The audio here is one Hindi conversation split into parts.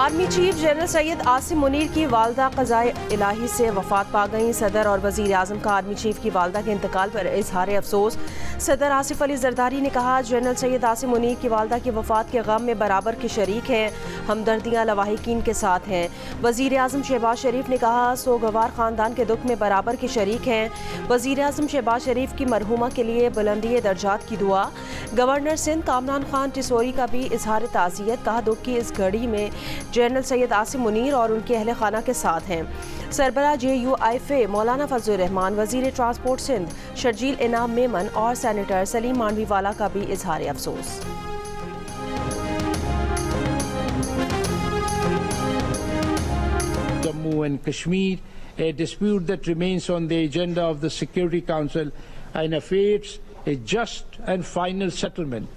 Army chief general Syed Asim Munir की वालदा क़ज़ाए इलाही से वफ़ात पा गईं। सदर और वज़ीर आज़म का आर्मी चीफ की वालदा के इंतकाल पर इजहार अफसोस। सदर आसिफ अली जरदारी ने कहा, जनरल सैयद आसिम मुनीर की वालदा की वफ़ात के गम में बराबर के शरीक हैं, हमदर्दियाँ लवाहिकीन के साथ हैं। वज़ीर आज़म शहबाज शरीफ ने कहा, सोगवार ख़ानदान के दुख में बराबर के शरीक हैं। वज़ीर आज़म शहबाज शरीफ की मरहूमा के लिए बुलंदी दर्जात की दुआ। गवर्नर सिंध कामरान खान टिसोरी का भी इजहार ताज़ियत। कहा, दुख की इस घड़ी में जनरल सैयद आसिम मुनीर और उनके अहल खाना के साथ हैं। सरबरा JUIFA मौलाना फजलुर रहमान, वज़ीर ट्रांसपोर्ट सिंध शर्जील इनाम मेमन और सेनेटर सलीम मांडवीवाला का भी इजहार अफसोस। Jammu and Kashmir, a dispute that remains on the agenda of the Security Council and awaits a just and final settlement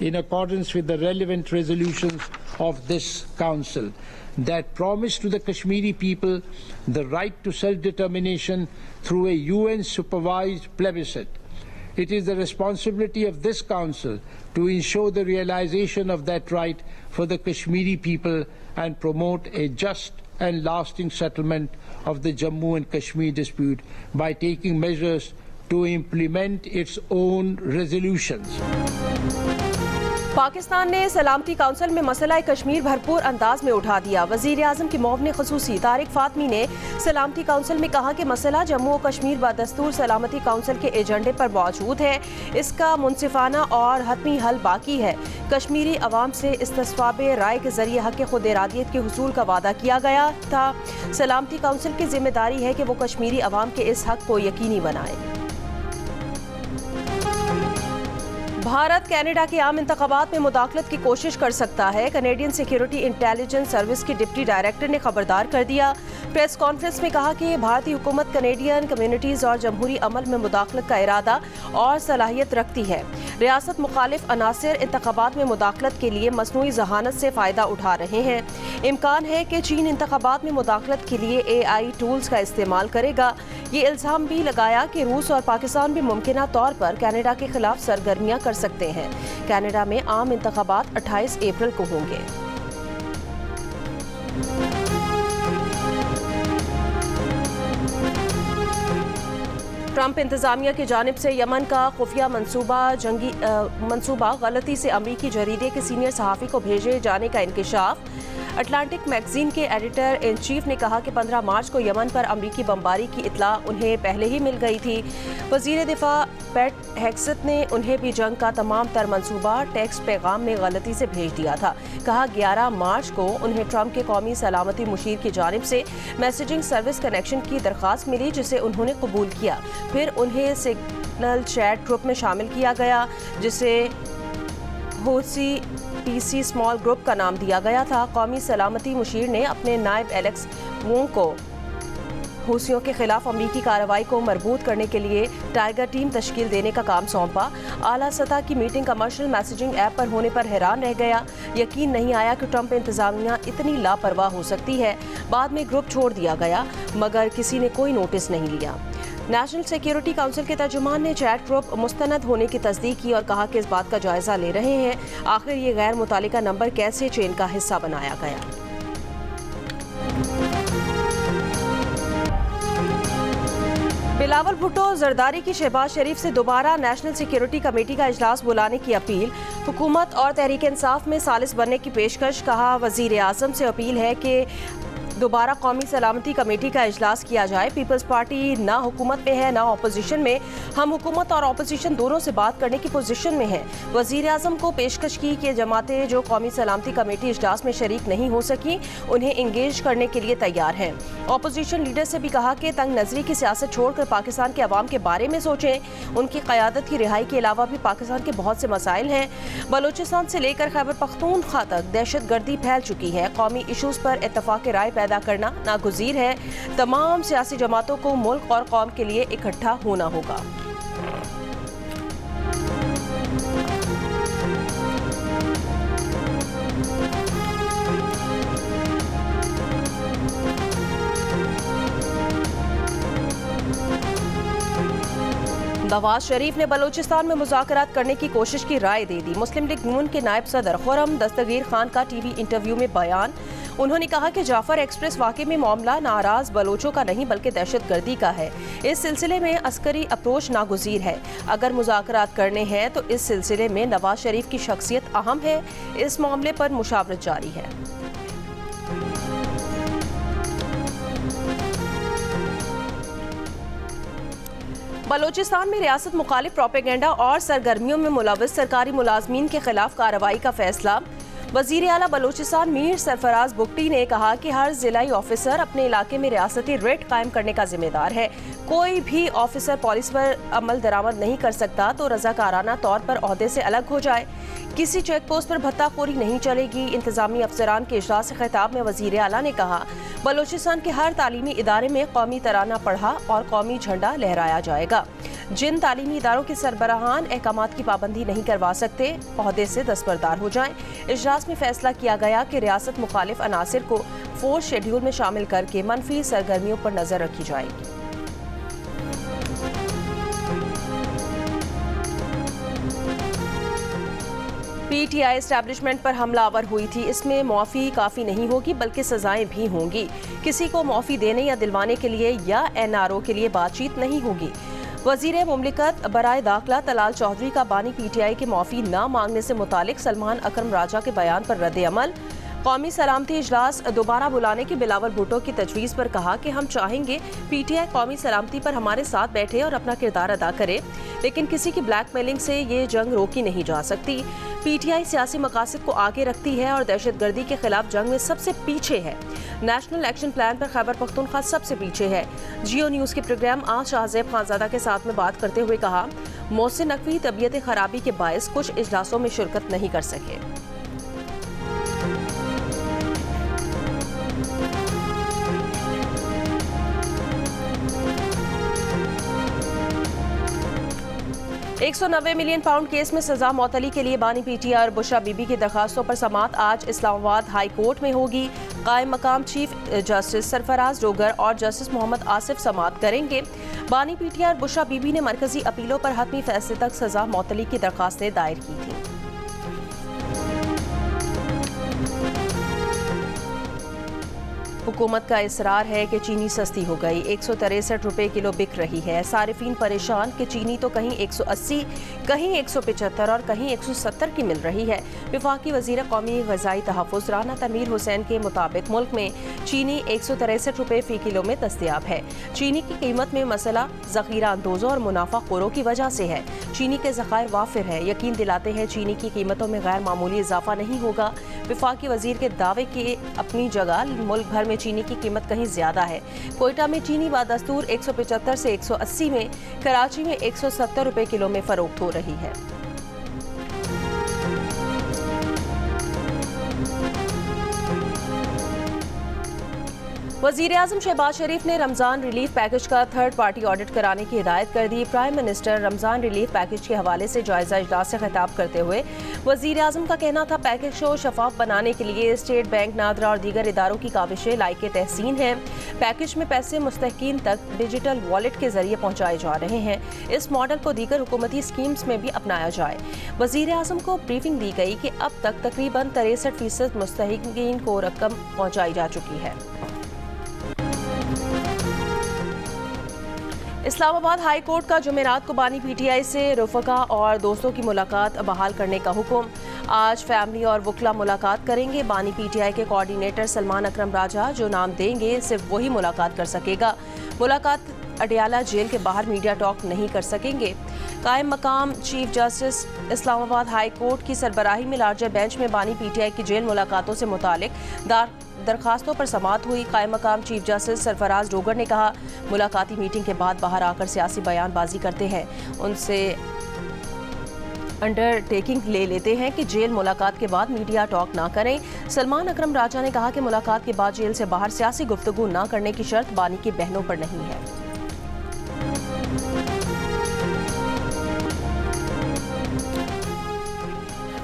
in accordance with the relevant resolutions of this Council that promise to the Kashmiri people the right to self-determination through a UN-supervised plebiscite. It is the responsibility of this Council to ensure the realization of that right for the Kashmiri people and promote a just and lasting settlement of the Jammu and Kashmir dispute by taking measures to implement its own resolutions. Pakistan ने सलामती काउंसिल में मसला कश्मीर भरपूर अंदाज में उठा दिया। वज़ीर आज़म की मुआविन ख़ुसूसी तारिक फातमी ने सलामती काउंसिल में कहा कि मसला जम्मू और कश्मीर बदस्तूर सलामती काउंसिल के एजेंडे पर मौजूद है, इसका मुनसिफाना और हतमी हल बाकी है। कश्मीरी अवाम से इस्तिस्वाब राय के जरिए हक़ खुद इरादियत के हुसूल का वादा किया गया था। सलामती काउंसिल की जिम्मेदारी है कि वो कश्मीरी अवाम के इस हक़ को यकीनी बनाए। भारत कनाडा के आम इंतखाबात में मुदाखलत की कोशिश कर सकता है, कनेडियन सिक्योरिटी इंटेलिजेंस सर्विस की डिप्टी डायरेक्टर ने खबरदार कर दिया। प्रेस कॉन्फ्रेंस में कहा कि भारतीय हुकूमत कनेडियन कम्युनिटीज़ और जमहूरी अमल में मुदाखलत का इरादा और सलाहियत रखती है। रियासत मुखालिफ अनासर इंतखाबात में मुदाखलत के लिए मसनूई जहानत से फ़ायदा उठा रहे हैं। इम्कान है कि चीन इंतखाबात में मुदाखलत के लिए AI टूल्स का इस्तेमाल करेगा। ये इल्ज़ाम भी लगाया कि रूस और पाकिस्तान भी मुमकिना तौर पर कनाडा के खिलाफ सरगर्मियाँ कर सकते हैं। कनाडा में आम इंतखाबात 28 अप्रैल को होंगे। ट्रंप इंतजामिया की जानिब से यमन का खुफिया मंसूबा गलती से अमरीकी जरीदे के सीनियर सहाफ़ी को भेजे जाने का इंकशाफ। अटलांटिक मैगजीन के एडिटर इन चीफ ने कहा कि 15 मार्च को यमन पर अमरीकी बमबारी की इत्तला उन्हें पहले ही मिल गई थी। वज़ीर दिफा पैट हेक्सेट ने उन्हें भी जंग का तमाम तर मंसूबा टेक्स्ट पैगाम में गलती से भेज दिया था। कहा, 11 मार्च को उन्हें ट्रंप के कौमी सलामती मुशीर की जानिब से मैसेजिंग सर्विस कनेक्शन की दरख्वास्त मिली, जिसे उन्होंने कबूल किया। फिर उन्हें सिग्नल चैट ग्रुप में शामिल किया गया, जिसे होसी PC स्मॉल ग्रुप का नाम दिया गया था। कौमी सलामती मुशीर ने अपने नायब एलेक्स वोंग को हूसियों के खिलाफ अमरीकी कार्रवाई को मरबूत करने के लिए टाइगर टीम तश्कील देने का काम सौंपा। आला सतह की मीटिंग कमर्शियल मैसेजिंग ऐप पर होने पर हैरान रह गया। यकीन नहीं आया कि ट्रंप इंतजामिया इतनी लापरवाह हो सकती है। बाद में ग्रुप छोड़ दिया गया, मगर किसी ने कोई नोटिस नहीं लिया। नेशनल सिक्योरिटी काउंसिल के तर्जुमान ने चैट ग्रुप मुस्तनद होने की तस्दीक की और कहा कि इस बात का जायजा ले रहे हैं आखिर ये गैर मुतालिका नंबर कैसे चेन का हिस्सा बनाया गया। बिलावल भुट्टो जरदारी की शहबाज शरीफ से दोबारा नेशनल सिक्योरिटी कमेटी का इजलास बुलाने की अपील। हुकूमत और तहरीक इंसाफ में सालिस बनने की पेशकश। कहा, वजीर आज़म से अपील है कि दोबारा कौमी सलामती कमेटी का इजलास किया जाए। पीपल्स पार्टी ना हुकूमत में है ना अपोजिशन में। हम हुकूमत और अपोजिशन दोनों से बात करने की पोजीशन में हैं। वजीर आज़म को पेशकश की कि जमातें जो कौमी सलामती कमेटी इजलास में शरीक नहीं हो सकी, उन्हें इंगेज करने के लिए तैयार हैं। अपोजिशन लीडर से भी कहा कि तंग नजरी की सियासत छोड़कर पाकिस्तान के अवाम के बारे में सोचें। उनकी क़यादत की रिहाई के अलावा भी पाकिस्तान के बहुत से मसाइल हैं। बलूचिस्तान से लेकर खैबर पख्तूनख्वा तक दहशत गर्दी फैल चुकी है। कौमी इशूज़ पर इत्तफाक राय पैदा करना नागुज़ीर है। तमाम सियासी जमातों को मुल्क और कौम के लिए इकट्ठा होना होगा। नवाज शरीफ ने बलूचिस्तान में मुज़ाकरात करने की कोशिश की राय दे दी। मुस्लिम लीग नून के नायब सदर खुर्रम दस्तगीर खान का टीवी इंटरव्यू में बयान। उन्होंने कहा कि जाफर एक्सप्रेस वाक़े में मामला नाराज बलोचों का नहीं बल्कि दहशतगर्दी का है। इस सिलसिले में अस्करी अप्रोच नागुज़ीर है। अगर मुज़ाकरात करने हैं तो इस सिलसिले में नवाज शरीफ की शख्सियत अहम है। इस मामले पर मुशावरत जारी है। बलूचिस्तान में रियासत मुखालिफ प्रोपेगेंडा और सरगर्मियों में मुलव्वस सरकारी मुलाजमीन के खिलाफ कार्रवाई का फैसला। वज़ीर आला बलूचिस्तान मीर सरफराज बुगटी ने कहा कि हर जिलाई ऑफिसर अपने इलाके में रियासती रेड कायम करने का जिम्मेदार है। कोई भी ऑफिसर पुलिस पर अमल दरामद नहीं कर सकता तो रजाकाराना तौर पर ओहदे से अलग हो जाए। किसी चेक पोस्ट पर भत्ताखोरी नहीं चलेगी। इंतजामी अफसरान के इजलास से खिताब में वज़ीर आला ने कहा, बलूचिस्तान के हर तालीमी इदारे में कौमी तराना पढ़ा और कौमी झंडा लहराया जाएगा। जिन तालीमी इदारों के सरबराहान अहकामात की पाबंदी नहीं करवा सकते, ओहदे से दस्तबरदार हो जाएं। इजलास में फैसला किया गया कि रियासत मुखालिफ अनासिर को फोर्स शेड्यूल में शामिल करके मनफी सरगर्मियों पर नजर रखी जाएगी। पीटीआई एस्टैब्लिशमेंट पर हमलावर हुई थी। इसमें मुआफ़ी काफ़ी नहीं होगी बल्कि सजाएं भी होंगी। किसी को मुआफ़ी देने या दिलवाने के लिए या एनआरओ के लिए बातचीत नहीं होगी। वज़ीर मुमलिकत बराए दाखिला तलाल चौधरी का बानी पीटीआई के मुआफ़ी न मांगने से मुतालिक सलमान अकरम राजा के बयान पर रद्द अमल। कौमी सलामती इजलास दोबारा बुलाने की बिलावल भुट्टो की तजवीज़ पर कहा कि हम चाहेंगे पीटीआई कौमी सलामती पर हमारे साथ बैठे और अपना किरदार अदा करे, लेकिन किसी की ब्लैकमेलिंग से ये जंग रोकी नहीं जा सकती। पीटीआई सियासी मकासद को आगे रखती है और दहशतगर्दी के खिलाफ जंग में सबसे पीछे है। नेशनल एक्शन प्लान पर खैबर पख्तूनख्वा सबसे पीछे है। जियो न्यूज़ के प्रोग्राम आज शाहजेब खानजादा के साथ में बात करते हुए कहा, मोहसिन नकवी तबीयत खराबी के बायस कुछ इजलासों में शिरकत नहीं कर सके। £190 मिलियन केस में सजा मौतली के लिए बानी पीटीआई और बुशरा बीबी की दरखास्तों पर समाअत आज इस्लामाबाद हाई कोर्ट में होगी। कायम मकाम चीफ जस्टिस सरफराज डोगर और जस्टिस मोहम्मद आसिफ समाअत करेंगे। बानी पीटीआई और बुशरा बीबी ने मरकजी अपीलों पर हतमी फैसले तक सजा मौतली की दरखास्तें दायर की थी। हुकूमत का इसरार है कि चीनी सस्ती हो गई। 163 रुपये किलो बिक रही है। सारिफीन परेशान कि चीनी तो कहीं 180, कहीं 175 और कहीं 170 की मिल रही है। वफाकी वज़ीर कौमी ग़ज़ाई तहफ़्फ़ुज़ राना तनवीर हुसैन के मुताबिक मुल्क में चीनी 163 रुपये फ़ी किलो में दस्तयाब है। चीनी की कीमत में मसला ज़ख़ीरा अंदोज़ों और मुनाफाखोरों की वजह से है। चीनी के ज़ख़ायर वाफिर है। यकीन दिलाते हैं चीनी की कीमतों में गैर मामूली इजाफा नहीं होगा। वफाकी वज़ीर के दावे की अपनी जगह मुल्क भर में चीनी की कीमत कहीं ज्यादा है। कोयटा में चीनी बादस्तूर 175 से 180 में, कराची में 170 रुपए किलो में फरोख्त हो रही है। वज़ीर आज़म शहबाज शरीफ ने रमज़ान रिलीफ पैकेज का थर्ड पार्टी ऑडिट कराने की हिदायत कर दी। Prime minister Ramzan relief package के हवाले से जायजा इजलास से खिताब करते हुए वज़ीर आज़म का कहना था, पैकेज को शफाफ बनाने के लिए स्टेट बैंक, नादरा और दीगर इदारों की काविशें लायके तहसीन हैं। पैकेज में पैसे मुस्तहकीन तक डिजिटल वॉलेट के जरिए पहुँचाए जा रहे हैं। इस मॉडल को दीगर हुकूमती स्कीम्स में भी अपनाया जाए। वज़ीर आज़म को ब्रीफिंग दी गई कि अब तक तकरीबन 63% मुस्तहकीन को रकम पहुँचाई जा चुकी है। इस्लामाबाद हाई कोर्ट का जुमेरात को बानी पीटीआई से रफ़का और दोस्तों की मुलाकात बहाल करने का हुक्म। आज फैमिली और वकला मुलाकात करेंगे। बानी पीटीआई के कोऑर्डिनेटर सलमान अकरम राजा जो नाम देंगे सिर्फ वही मुलाकात कर सकेगा। मुलाकात अडियाला जेल के बाहर मीडिया टॉक नहीं कर सकेंगे। कायम मकाम chief justice Islamabad high court की सरबराही में लार्जर बेंच में बानी पीटीआई की जेल मुलाकातों से मुतालिक दरखास्तों पर समाअत हुई। कायम मकाम चीफ जस्टिस सरफराज डोगर ने कहा, मुलाकाती मीटिंग के बाद बाहर आकर सियासी बयानबाजी करते हैं, उनसे अंडरटेकिंग ले लेते हैं कि जेल मुलाकात के बाद मीडिया टॉक ना करें। सलमान अकरम राजा ने कहा कि मुलाकात के बाद जेल से बाहर सियासी गुफ्तगू ना करने की शर्त बानी की बहनों पर नहीं है।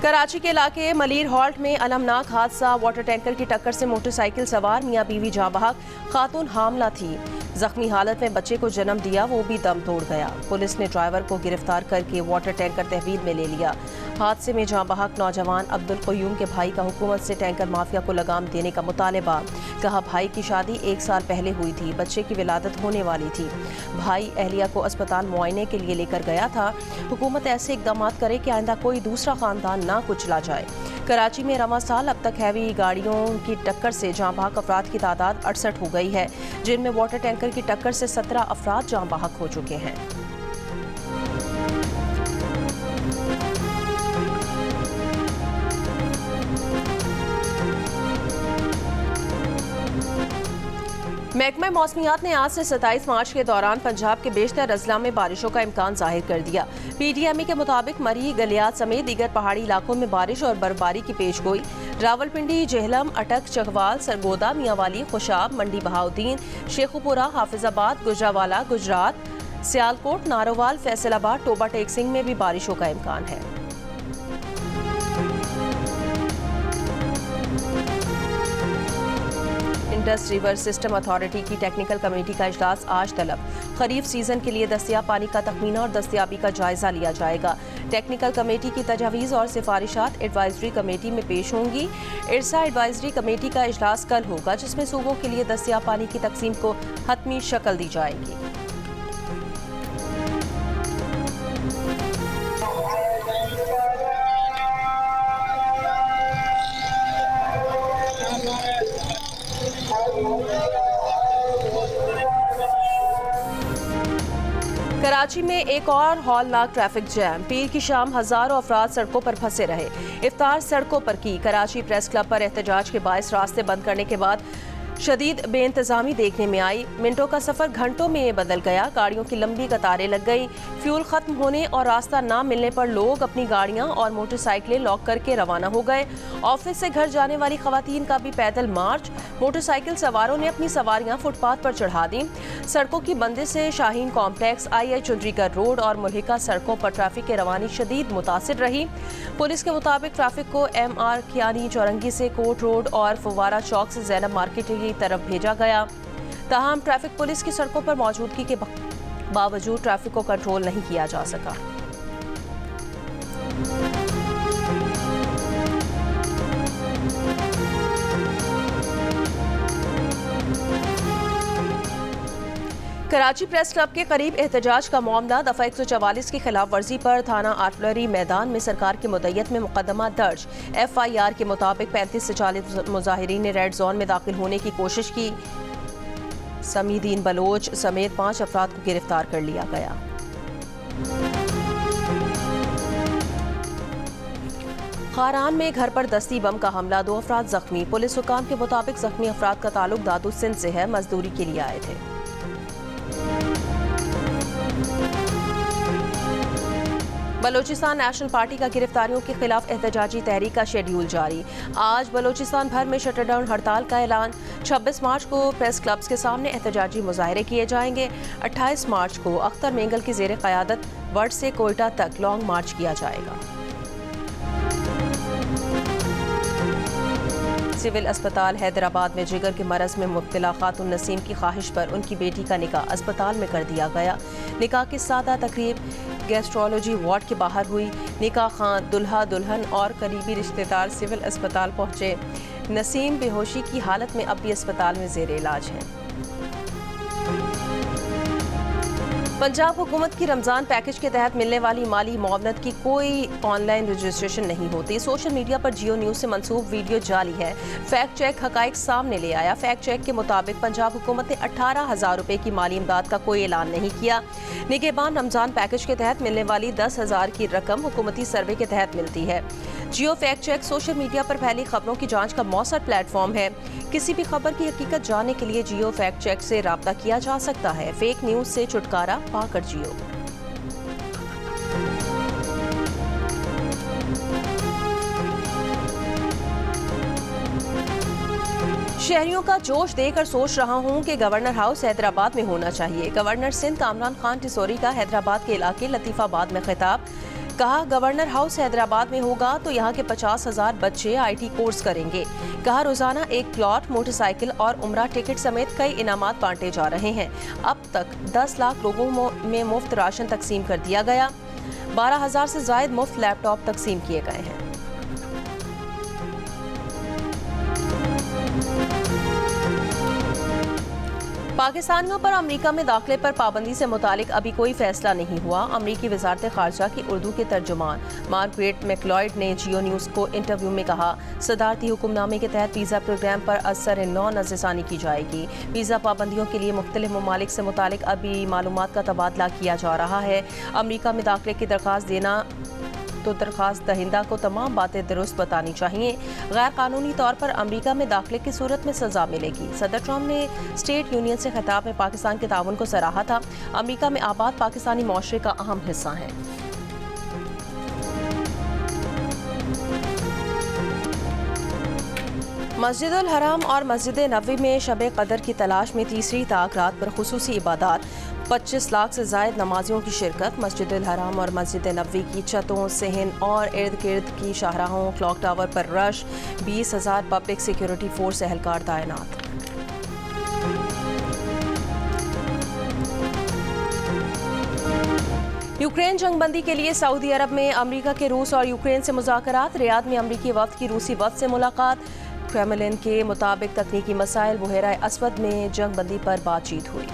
कराची के इलाके मलीर हॉल्ट में अलमनाक हादसा। वाटर टैंकर की टक्कर से मोटरसाइकिल सवार मियां बीवी जाँ बहक, खातून हामला थी। जख्मी हालत में बच्चे को जन्म दिया, वो भी दम तोड़ गया। पुलिस ने ड्राइवर को गिरफ्तार करके वाटर टैंकर तहवील में ले लिया। हादसे में जाँ बहक नौजवान अब्दुल क़य्यूम के भाई का हुकूमत से टैंकर माफिया को लगाम देने का मुतालबा। कहा, भाई की शादी 1 साल पहले हुई थी, बच्चे की विलादत होने वाली थी। भाई अहलिया को अस्पताल मुआयने के लिए लेकर गया था। हुकूमत ऐसे इकदाम करे कि आइंदा कोई दूसरा खानदान ना कुचला जाए। कराची में रवां साल अब तक हैवी गाड़ियों की टक्कर से जाँ बहक अफराद की तादाद 68 हो गई है, जिनमें वाटर टैंकर की टक्कर से 17 अफराद जाँ बहक हो चुके हैं। महकमा मौसमियात ने आज से 27 मार्च के दौरान पंजाब के बेशतर अजला में बारिशों का इम्कान जाहिर कर दिया। PTME के मुताबिक मरी, गलियात समेत दीगर पहाड़ी इलाकों में बारिश और बर्फबारी की पेशगोई। रावलपिंडी, जेहलम, अटक, चकवाल, सरगोदा, मियांवाली, खुशाब, मंडी बहाउद्दीन, शेखुपुरा, हाफिजाबाद, गुजरावाला, गुजरात, सियालकोट, नारोवाल, फैसलाबाद, टोबा टेक सिंह में भी बारिशों का इम्कान है। इंडस रिवर सिस्टम अथॉरिटी की टेक्निकल कमेटी का इजलास आज तलब। खरीफ सीजन के लिए दस्तयाब पानी का तखमीना और दस्तयाबी का जायजा लिया जाएगा। टेक्निकल कमेटी की तजावीज़ और सिफारिशात एडवाइजरी कमेटी में पेश होंगी। इरसा एडवाइजरी कमेटी का इजलास कल होगा, जिसमें सूबों के लिए दस्तयाब पानी की तकसीम को हतमी शक्ल दी जाएगी। कराची में एक और हौलनाक ट्रैफिक जैम। पीर की शाम हजारों अफराद सड़कों पर फंसे रहे। इफ्तार सड़कों पर की। कराची प्रेस क्लब पर एहतजाज के बायस रास्ते बंद करने के बाद शदीद बेइंतजामी देखने में आई। मिनटों का सफर घंटों में बदल गया। गाड़ियों की लंबी कतारें लग गई। फ्यूल खत्म होने और रास्ता ना मिलने पर लोग अपनी गाड़ियां और मोटरसाइकिलें लॉक करके रवाना हो गए। ऑफिस से घर जाने वाली खवातीन का भी पैदल मार्च। मोटरसाइकिल सवारों ने अपनी सवारियां फुटपाथ पर चढ़ा दी। सड़कों की बंदिश से Shaheen complex, II Chundrigarh road और मुल्हिका सड़कों पर ट्रैफिक की रवानी शदीद मुतासिर रही। पुलिस के मुताबिक ट्रैफिक को MR खियानी चौरंगी से कोट रोड और फवारा चौक से जैनब मार्केट की तरफ भेजा गया। ताहम ट्रैफिक पुलिस की सड़कों पर मौजूदगी के बावजूद ट्रैफिक को कंट्रोल नहीं किया जा सका। कराची प्रेस क्लब के करीब एहतजाज का मामला। दफा 144 की खिलाफ वर्जी पर थाना आर्टलरी मैदान में सरकार की मुद्दत में मुकदमा दर्ज। FIR के मुताबिक 35 से 40 मुजाहिरीन ने रेड जोन में दाखिल होने की कोशिश की। समीदीन बलोच समेत 5 अफराद को गिरफ्तार कर लिया गया। खारान में घर पर दस्ती बम का हमला, 2 अफराद जख्मी। पुलिस हुकाम के मुताबिक जख्मी अफराद का ताल्लुक दादू सिंध से है, मजदूरी के लिए आए थे। बलोचिस्तान नेशनल पार्टी का गिरफ्तारियों के खिलाफ एहतजाजी तहरीक का शेड्यूल जारी। आज बलोचिस्तान भर में शटरडाउन हड़ताल का ऐलान। 26 मार्च को प्रेस क्लब्स के सामने एहतजाजी मुजाहरे किए जाएंगे। 28 मार्च को अख्तर मेंगल की ज़ेर क़यादत वर्ड से कोयटा तक लॉन्ग मार्च किया जाएगा। सिविल अस्पताल हैदराबाद में जिगर के मरज में मुब्तला खातून नसीम की ख्वाहिश पर उनकी बेटी का निकाह अस्पताल में कर दिया गया। निकाह की सादा तकरीब गैस्ट्रोलॉजी वार्ड के बाहर हुई। निकाह खान, दुल्हा दुल्हन और करीबी रिश्तेदार सिविल अस्पताल पहुंचे। नसीम बेहोशी की हालत में अब भी अस्पताल में ज़ेर इलाज है। पंजाब हुकूमत की रमज़ान पैकेज के तहत मिलने वाली माली मुआवनत की कोई ऑनलाइन रजिस्ट्रेशन नहीं होती। सोशल मीडिया पर जियो न्यूज़ से मंसूब वीडियो जाली है। फैक्ट चेक हकाइक सामने ले आया। फैक्ट चेक के मुताबिक पंजाब हुकूमत ने 18,000 रुपये की माली इमदाद का कोई ऐलान नहीं किया। निगहबान रमज़ान पैकेज के तहत मिलने वाली 10,000 की रकम हुकूमती सर्वे के तहत मिलती है। जियो फैक्ट चेक सोशल मीडिया पर फैली खबरों की जांच का मौसर प्लेटफॉर्म है। किसी भी खबर की हकीकत जानने के लिए जियो फैक्ट चेक से राब्ता किया जा सकता है। फेक न्यूज़ से छुटकारा पाकर जियो। शहरियों का जोश देकर सोच रहा हूं कि गवर्नर हाउस हैदराबाद में होना चाहिए। गवर्नर सिंध कामरान खान टिसोरी का हैदराबाद के इलाके लतीफ़ाबाद में खिताब। कहा गवर्नर हाउस हैदराबाद में होगा तो यहाँ के 50,000 बच्चे IT कोर्स करेंगे। कहा रोजाना एक प्लॉट, मोटरसाइकिल और उम्रा टिकट समेत कई इनामात बांटे जा रहे हैं। अब तक 10 लाख लोगों में मुफ्त राशन तकसीम कर दिया गया। 12,000 से ज्यादा मुफ्त लैपटॉप तकसीम किए गए हैं। पाकिस्तानियों पर अमेरिका में दाखिले पर पाबंदी से मुतालिक अभी कोई फैसला नहीं हुआ। अमेरिकी वजारत खारजा की उर्दू के तर्जुमान मार्गरेट मैकलॉयड ने जियो न्यूज़ को इंटरव्यू में कहा, सदारती हुक्मनामे के तहत वीज़ा प्रोग्राम पर असर नौ नज़रसानी की जाएगी। वीज़ा पाबंदियों के लिए मुख्तलिफ ममालिक से मुतालिक अभी मालूमात का तबादला किया जा रहा है। अमेरिका में दाखिले की दरख्वास्त देना तो दरख्वास्त दहिंदा को तमाम बातें दुरुस्त बतानी चाहिए। गैर कानूनी तौर पर अमेरिका में दाखिले की सूरत में सजा मिलेगी। सदर ट्रंप ने स्टेट यूनियन से खिताब में पाकिस्तान के ताउन को सराहा था। अमेरिका में आबाद पाकिस्तानी माशरे का अहम हिस्सा हैं। मस्जिदुल हराम और मस्जिद नबवी में शब कदर की तलाश में तीसरी ताक रात पर खुसूसी इबादत। 25 लाख से ज़ायद नमाजियों की शिरकत। मस्जिदुल हराम और मस्जिद नबवी की छतों, सहन और इर्द गिर्द की शाहराहों, क्लॉक टावर पर रश। 20,000 पब्लिक सिक्योरिटी फोर्स एहलकार तैनात। यूक्रेन जंगबंदी के लिए सऊदी अरब में अमेरिका के रूस और यूक्रेन से मुज़ाकरात। रियाद में अमेरिकी वफ़द की रूसी वफ़द से मुलाकात। क्रेमलिन के मुताबिक तकनीकी मसाइल बहरा अस्वद में जंगबंदी पर बातचीत हुई।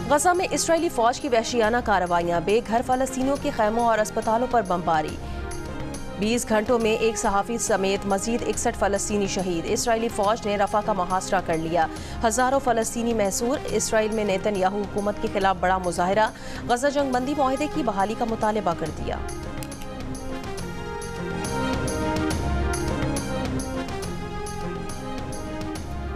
गजा में इस्राएली फौज की वहशियाना कार्रवाइयां। बेघर फलस्तीनियों के खैमों और अस्पतालों पर बमबारी। 20 घंटों में एक सहाफ़ी समेत मजीद 61 फलस्तीनी शहीद। इस्राएली फौज ने रफा का मुहासरा कर लिया। हज़ारों फलस्तीनी महसूर। इसराइल में नेतन्याहू हुकूमत के खिलाफ बड़ा मुजाहरा। गजा जंगबंदी मुआहदे की बहाली का मुतालबा कर दिया।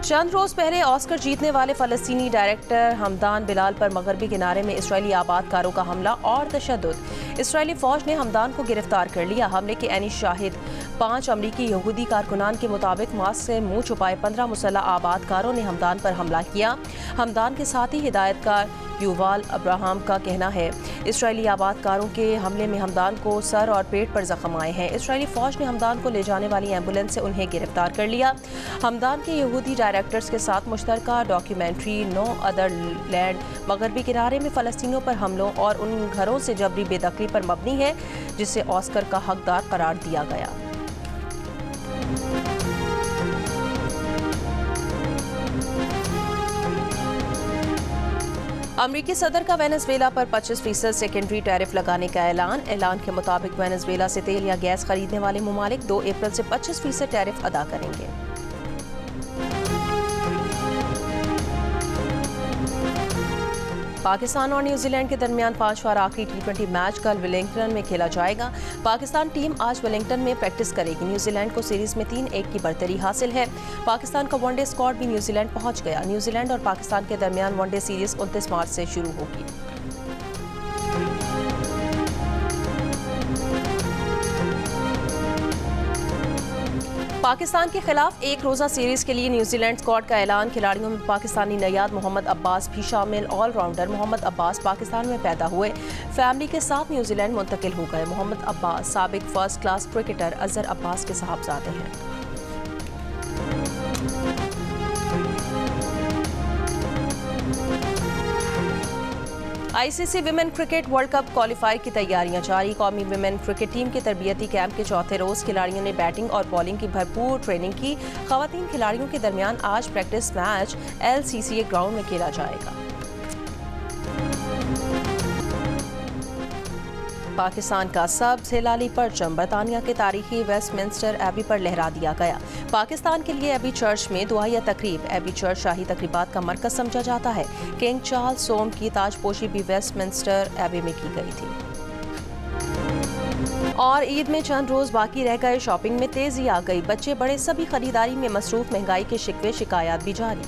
चंद रोज पहले ऑस्कर जीतने वाले फलस्तीनी डायरेक्टर हमदान बिलाल पर मगरबी किनारे में इस्राएली आबादकारों का हमला और तशद्दुद। इस्राएली फौज ने हमदान को गिरफ्तार कर लिया। हमले के ऐनी शाहिद 5 अमरीकी यहूदी कारकुनान के मुताबिक मास्क से मुंह छुपाए 15 मुसल्लह आबादकारों ने हमदान पर हमला किया। हमदान के साथ ही हिदायतकार युवाल अब्राहम का कहना है इस्राएली आबादकारों के हमले में हमदान को सर और पेट पर जख्म आए हैं। इस्राएली फौज ने हमदान को ले जाने वाली एम्बुलेंस से उन्हें गिरफ्तार कर लिया। हमदान के यहूदी डायरेक्टर्स के साथ मुश्तरका डॉक्यूमेंट्री नो अदर लैंड मगरबी किनारे में फ़लस्तीनियों पर हमलों और उन घरों से जबरी बेदखली पर मबनी है जिसे ऑस्कर का हकदार करार दिया गया। अमरीकी सदर का वेनेजुएला पर 25% सेकेंडरी टैरिफ लगाने का ऐलान के मुताबिक वेनेजुएला से तेल या गैस खरीदने वाले ममालिक 2 अप्रैल से 25% टैरिफ अदा करेंगे। पाकिस्तान और न्यूजीलैंड के दरमियान 5वां आखिरी T20 मैच कल वेलिंगटन में खेला जाएगा। पाकिस्तान टीम आज वेलिंगटन में प्रैक्टिस करेगी। न्यूजीलैंड को सीरीज में 3-1 की बढ़तरी हासिल है। पाकिस्तान का वनडे स्क्वाड भी न्यूजीलैंड पहुंच गया। न्यूजीलैंड और पाकिस्तान के दरमियान वनडे सीरीज 29 मार्च से शुरू होगी। पाकिस्तान के खिलाफ एक रोज़ा सीरीज के लिए न्यूजीलैंड स्क्वाड का ऐलान। खिलाड़ियों में पाकिस्तानी नयाद मोहम्मद अब्बास भी शामिल। ऑलराउंडर मोहम्मद अब्बास पाकिस्तान में पैदा हुए, फैमिली के साथ न्यूजीलैंड मुंतकिल हो गए। मोहम्मद अब्बास साबिक first class cricketer Azhar Abbas के साहबजादे हैं। ICC women cricket world cup qualifier की तैयारियां जारी। कौमी विमेन क्रिकेट टीम के तरबियती कैंप के चौथे रोज खिलाड़ियों ने बैटिंग और बॉलिंग की भरपूर ट्रेनिंग की। खवातीन खिलाड़ियों के दरमियान आज प्रैक्टिस मैच LCCA ग्राउंड में खेला जाएगा। पाकिस्तान का सबसे लाली परचम बरतानिया के तारीखी वेस्टमिंस्टर एबी पर लहरा दिया गया। पाकिस्तान के लिए एबी चर्च में दुआया तकरीब। एबी चर्च शाही तकरीबात का मरकज समझा जाता है। किंग चार्ल्स सोम की ताजपोशी भी वेस्टमिंस्टर एबी में की गई थी। और ईद में चंद रोज बाकी रह गए, शॉपिंग में तेजी आ गई। बच्चे बड़े सभी खरीदारी में मसरूफ, महंगाई के शिकवे शिकायत भी जारी।